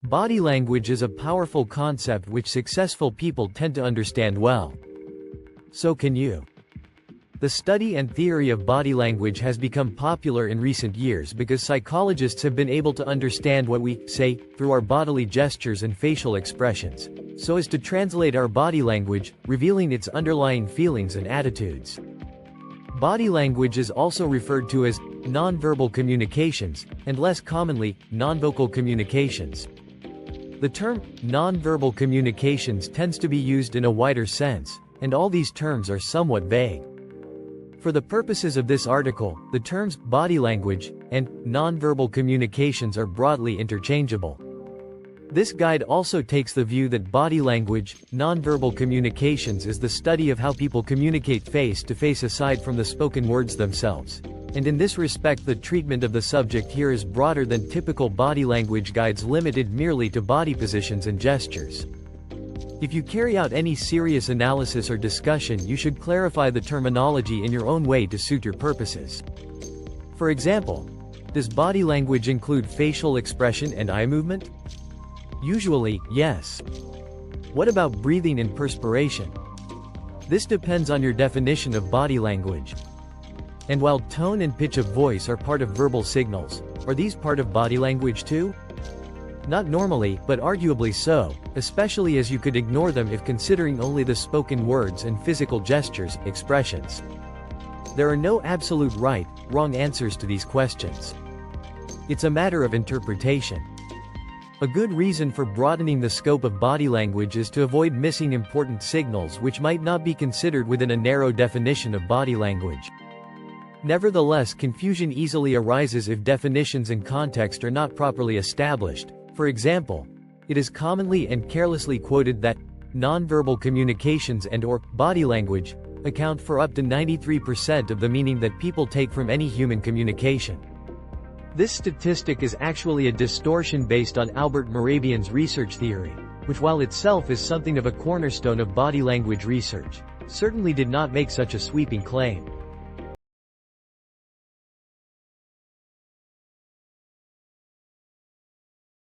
Body language is a powerful concept which successful people tend to understand well. So can you. The study and theory of body language has become popular in recent years because psychologists have been able to understand what we say through our bodily gestures and facial expressions, so as to translate our body language, revealing its underlying feelings and attitudes. Body language is also referred to as nonverbal communications, and less commonly, nonvocal communications. The term nonverbal communications tends to be used in a wider sense, and all these terms are somewhat vague. For the purposes of this article, the terms body language and nonverbal communications are broadly interchangeable. This guide also takes the view that body language, nonverbal communications is the study of how people communicate face to face aside from the spoken words themselves. And in this respect, the treatment of the subject here is broader than typical body language guides limited merely to body positions and gestures. If you carry out any serious analysis or discussion, you should clarify the terminology in your own way to suit your purposes. For example, does body language include facial expression and eye movement? Usually, yes. What about breathing and perspiration? This depends on your definition of body language. And while tone and pitch of voice are part of verbal signals, are these part of body language too? Not normally, but arguably so, especially as you could ignore them if considering only the spoken words and physical gestures, expressions. There are no absolute right, wrong answers to these questions. It's a matter of interpretation. A good reason for broadening the scope of body language is to avoid missing important signals which might not be considered within a narrow definition of body language. Nevertheless, confusion easily arises if definitions and context are not properly established. For example, it is commonly and carelessly quoted that nonverbal communications and/or body language account for up to 93% of the meaning that people take from any human communication. This statistic is actually a distortion based on Albert Mehrabian's research theory, which while itself is something of a cornerstone of body language research, certainly did not make such a sweeping claim.